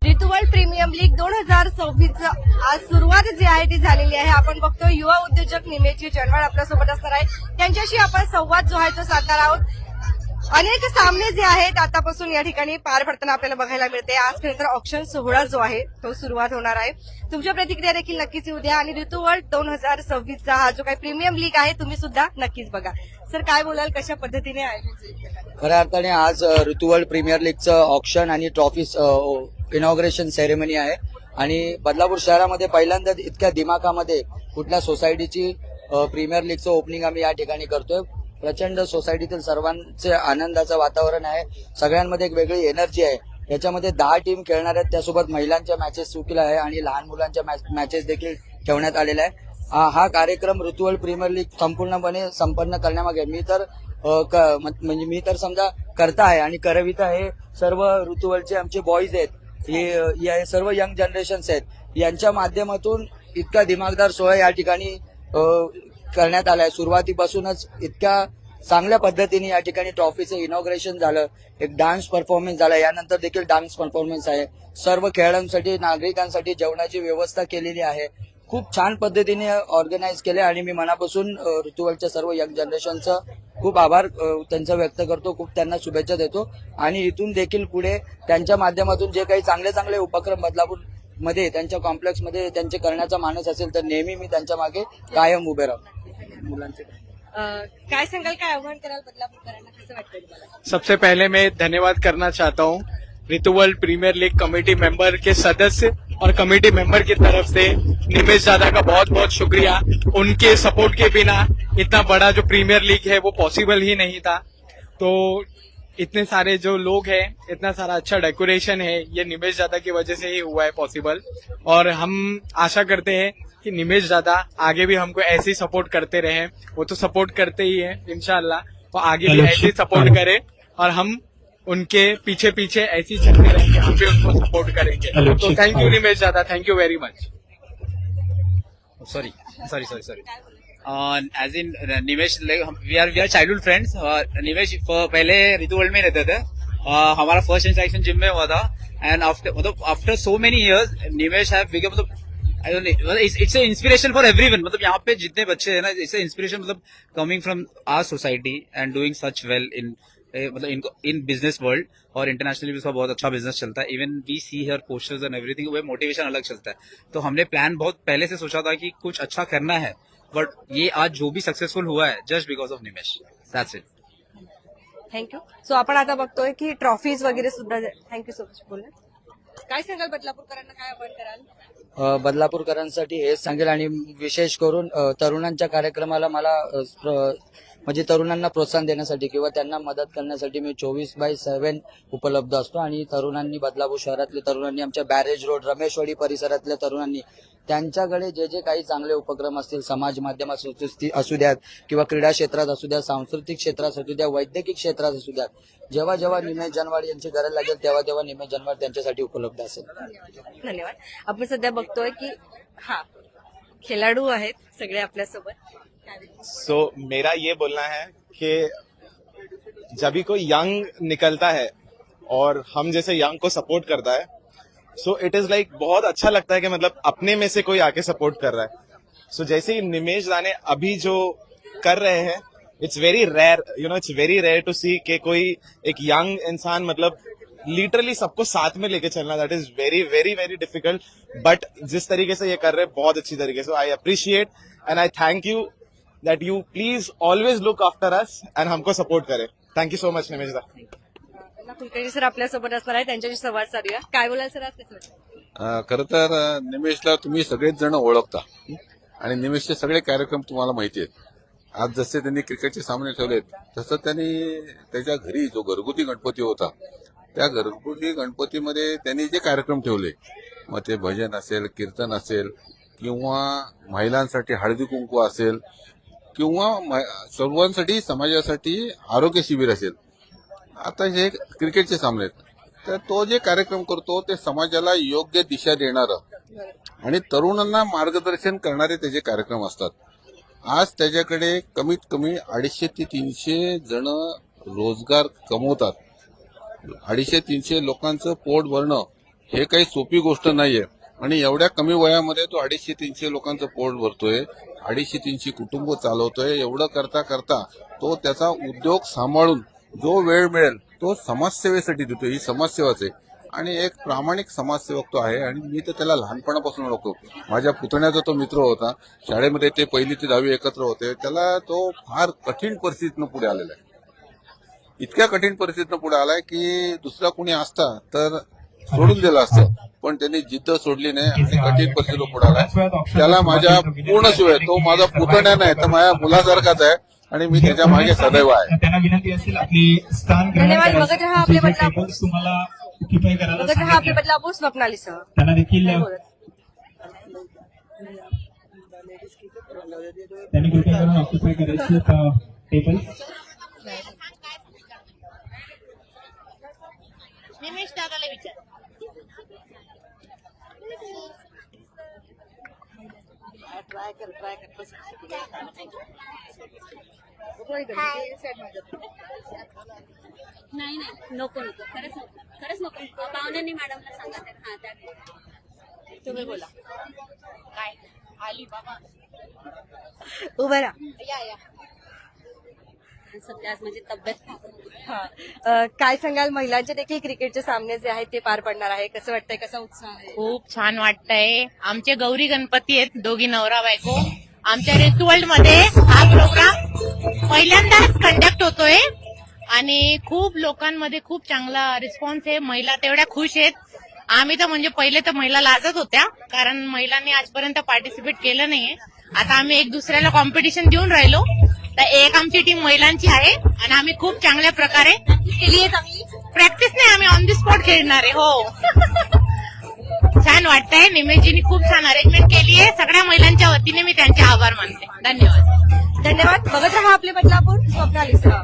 ऋतुवर्ल्ड premium league 2026 आज सुरुवात जी आहे ती झालेली आहे. आपण बघतो युवा उद्योजक निमेशजी जनवाड आपल्यासोबत असणार आहे. त्यांच्याशी आपण संवाद जो आहे तो साधणार आहोत. अनेक सामने जे आहेत आतापासून या ठिकाणी पार पडताना आपल्याला बघायला मिळते. आज खरं तर ऑक्शन सोहळा जो आहे तो सुरुवात होणार आहे. तुमच्या प्रतिक्रिया देखील नक्कीच येऊ द्या आणि ऋतुवर्ल्ड 2026 हा जो काही प्रीमियम लीग आहे तुम्ही सुद्धा नक्कीच बघा. सर काय बोलाल, कशा पद्धतीने आहे? खऱ्या अर्थाने आज ऋतुवर्ल्ड प्रीमियर लीगचं ऑक्शन आणि ट्रॉफी इनॉग्रेशन सेरेमनी आहे आणि बदलापूर शहरामध्ये पहिल्यांदा इतक्या दिमाखामध्ये कुठल्या सोसायटीची प्रीमियर लीगचं ओपनिंग आम्ही या ठिकाणी करतोय. प्रचंड सोसायटीतील सर्वांचे आनंदाचं वातावरण आहे. सगळ्यांमध्ये एक वेगळी एनर्जी आहे. याच्यामध्ये 10 टीम खेळणार आहेत. त्यासोबत महिलांच्या मॅचेस सुटल्या आहे आणि लहान मुलांच्या मॅचेस देखील ठेवण्यात आलेल्या आहे. हा कार्यक्रम ऋतुवर्ल्ड प्रीमियर लीग संपूर्णपणे संपन्न करण्यामागे मी तर समजा करता आहे आणि करविता हे सर्व ऋतुवर्ल्डचे आमचे बॉईज आहेत. हे सर्व यंग जनरेशन्स आहेत. यांच्या माध्यमातून इतका दिमागदार सोहळा या ठिकाणी करण्यात आलाय. सुरुवातीपासूनच इतक्या चांगल्या पद्धतीने या ठिकाणी ट्रॉफीचं इनॉग्रेशन झालं. एक डान्स परफॉर्मन्स झाला. यानंतर देखील डान्स परफॉर्मन्स आहे. सर्व खेळाडूंसाठी नागरिकांसाठी जेवणाची व्यवस्था केलेली आहे. खूप छान पद्धतीने ऑर्गनाईज केले आणि मी मनापासून ऋतुवर्ल्डच्या सर्व यंग जनरेशनचं खूप आभार त्यांचा व्यक्त करतो. खूप त्यांना शुभेच्छा देतो आणि इथून देखील पुढे त्यांच्या माध्यमातून जे काही चांगले चांगले उपक्रम बदलापूर मध्ये त्यांच्या कॉम्प्लेक्समध्ये त्यांचे करण्याचा मानस असेल तर नेहमी मी त्यांच्या मागे कायम उभे राहतो. मुलांचे काय सांगाल, काय आव्हान कराल बदलापूरकरांना, कसं वाटतं तुम्हाला? सबसे पहले मैं धन्यवाद करना चाहता हूँ ऋतुवर्ल्ड प्रीमियर लीग कमेटी मेंबर के सदस्य और कमेटी मेंबर की तरफ से निमेश दादा का बहुत बहुत शुक्रिया. उनके सपोर्ट के बिना इतना बड़ा जो प्रीमियर लीग है वो पॉसिबल ही नहीं था. तो इतने सारे जो लोग हैं, इतना सारा अच्छा डेकोरेशन है, ये निमेश दादा की वजह से ही हुआ है पॉसिबल. और हम आशा करते हैं कि निमेश दादा आगे भी हमको ऐसे ही सपोर्ट करते रहे. वो तो सपोर्ट करते ही हैं इंशाल्लाह, वो आगे भी ऐसे ही सपोर्ट करें और हम उनके पीछे पीछे ऐसे ही चलते रहेंगे. हम भी उनको सपोर्ट करेंगे. तो थैंक यू निमेश दादा, thank you very much. Sorry. As in Nimesh, we are childhood friends. Nimesh पहले ऋतुवर्ल्ड में रहते थे. हमारा फर्स्ट इंटरेक्शन जिम में हुआ था and after so many years Nimesh have become, मतलब इट्स इंस्पिरेशन फॉर एवरीवन. मतलब यहाँ पे जितने बच्चे हैं ना, इट्स इंस्पिरेशन, मतलब coming from our society and doing such well in, मतलब इन बिजनेस वर्ल्ड और इंटरनेशनली भी उसका बहुत अच्छा बिजनेस चलता है. Even we see here posters and everything, वो मोटिवेशन अलग चलता है. तो हमने प्लान बहुत पहले से सोचा था कि कुछ अच्छा करना है, बट ये आज जो भी सक्सेसफुल हुआ है just because of Nimesh. That's it. Thank you. So आपण आता बघतोय की ट्रॉफीज वगैरे सुद्धा. Thank you so much. बोला, काय सांगाल बदलापूरकरांना, काय आव्हान कराल? बदलापूरकरांसाठी हेच सांगेल आणि विशेष करून तरुणांच्या कार्यक्रमाला मला म्हणजे तरुणांना प्रोत्साहन देण्यासाठी किंवा त्यांना मदत करण्यासाठी मी 24/7 उपलब्ध असतो आणि तरुणांनी, बदलापूर शहरातल्या तरुणांनी, आमच्या बॅरेज रोड, रमेशवाडी परिसरातल्या तरुणांनी त्यांच्याकडे जे जे काही चांगले उपक्रम असतील, समाज माध्यमात असू द्यात किंवा क्रीडा क्षेत्रात असू द्या, सांस्कृतिक क्षेत्रात असू द्या, वैद्यकीय क्षेत्रात असू द्यात, जेव्हा जेव्हा निमेश जनवाड यांची गरज लागेल तेव्हा तेव्हा निमेश जनवाड त्यांच्यासाठी उपलब्ध असेल. धन्यवाद. आपण सध्या बघतोय की खेळाडू आहेत सगळे आपल्यासोबत. सो मेरा ये बोलना है कि जब भी कोई यंग निकलता है और हम जैसे यंग को सपोर्ट करता है, सो इट इज लाइक बहुत अच्छा लगता है कि मतलब अपने में से कोई आके सपोर्ट कर रहा है. सो जैसे ही निमेश दाने अभी जो कर रहे हैं, it's very rare, it's very rare to see कि कोई एक यंग इंसान मतलब लिटरली सबको साथ में लेके चलना, that is very very very difficult. But जिस तरीके से ये कर रहे हैं बहुत अच्छी तरीके से, I appreciate and I thank you that you please always look after us and हमको support करें. Thank you so much निमेश दा. कुलकर्णी सर आपल्यासोबत असणार आहे, त्यांच्याशी संवाद साधूया. काय बोलाल सर, आज कसं वाटतं? खरं तर निमेशला तुम्ही सगळेच जण ओळखता आणि निमेशचे सगळे कार्यक्रम तुम्हाला माहिती आहेत. आज जसे त्यांनी क्रिकेटचे सामने ठेवलेत तसं त्यांनी त्याच्या घरी जो घरगुती गणपती होता त्या घरगुती गणपतीमध्ये त्यांनी जे कार्यक्रम ठेवले, मग ते भजन असेल, कीर्तन असेल किंवा महिलांसाठी हळदी कुंकू असेल किंवा सर्वांसाठी समाजासाठी आरोग्य शिबिर असेल. आता हे क्रिकेटचे सामने आहेत, तर तो जे कार्यक्रम करतो ते समाजाला योग्य दिशा देणारं आणि तरुणांना मार्गदर्शन करणारे त्याचे कार्यक्रम असतात. आज त्याच्याकडे कमीत कमी 250 ते 300 जण रोजगार कमवतात 250-300 लोकांचं पोट भरणं हे काही सोपी गोष्ट नाहीये. आणि एवढ्या कमी वयामध्ये तो 250-300 लोकांचं पोट भरतोय, 250-300 कुटुंब चालवतोय. एवढं करता करता तो त्याचा उद्योग सांभाळून जो वेळ मिळेल तो समाजसेवेसाठी देतो. ही समाजसेवाच आहे आणि एक प्रामाणिक समाजसेवक तो आहे. आणि मी तर त्याला लहानपणापासून ओळखतो. माझ्या पुतण्याचा तो मित्र होता. शाळेमध्ये ते 1ली ते 10वी एकत्र होते. त्याला तो फार कठीण परिस्थितीनं पुढे आलेला आहे. इतक्या कठीण परिस्थितीनं पुढे आलाय की दुसरा कोणी असता तर सोडून दिलं असतं, पण त्यांनी जिद्द सोडली नाही आणि कठीण परिस्थितीला पुढे आलाय. त्याला माझ्या पूर्ण शिवाय, तो माझा पुतण्या नाही तर माझ्या मुलासारखाच आहे आणि मी त्याच्या मागे सदैव आहे. त्यांना विनंती असेल आपली स्थान धन्यवाद. बघत रहा आपले बदलापूर. टेबल्स तुम्हाला ऑक्युपाय करायला बघत रहा आपले बदलापूर स्वप्नालीसह. त्यांना देखील त्यांनी कृपया करून ऑक्युपाय करायचे टेबल्स. निमेश दादाला विचार. नाही नको खरंच नको. पाहुण्यांनी मॅडमला सांगा. हा त्या तुम्ही बोला. काय आली बाबा उभं राहा. या सध्या आज माझी तब्येत काय सांगाल, महिलांचे देखील क्रिकेटचे सामने जे आहेत ते पार पडणार आहे, कसं वाटतंय, कसा उत्साह आहे? खूप छान वाटतंय. आमचे गौरी गणपती आहेत, दोघी नवरा बायको. आमच्या रिच्युअल मध्ये हा प्रोग्राम पहिल्यांदाच कंडक्ट होतोय आणि खूप लोकांमध्ये खूप चांगला रिस्पॉन्स आहे. महिला तेवढ्या खुश आहेत. आम्ही तर म्हणजे पहिले तर महिला लाजत होत्या, कारण महिलांनी आजपर्यंत पार्टिसिपेट केलं नाहीये. आता आम्ही एक दुसऱ्याला कॉम्पिटिशन देऊन राहिलो. तर एक आमची टीम महिलांची आहे आणि आम्ही खूप चांगल्या प्रकारे केली आहे चांगली प्रॅक्टिस नाही, आम्ही ऑन दी स्पॉट खेळणार आहे. हो छान वाटतंय. निमेशजींनी खूप छान अरेंजमेंट केली आहे. सगळ्या महिलांच्या वतीने मी त्यांचे आभार मानते. धन्यवाद. धन्यवाद. बघत रहा आपले बदलापूर स्वप्नालीसह.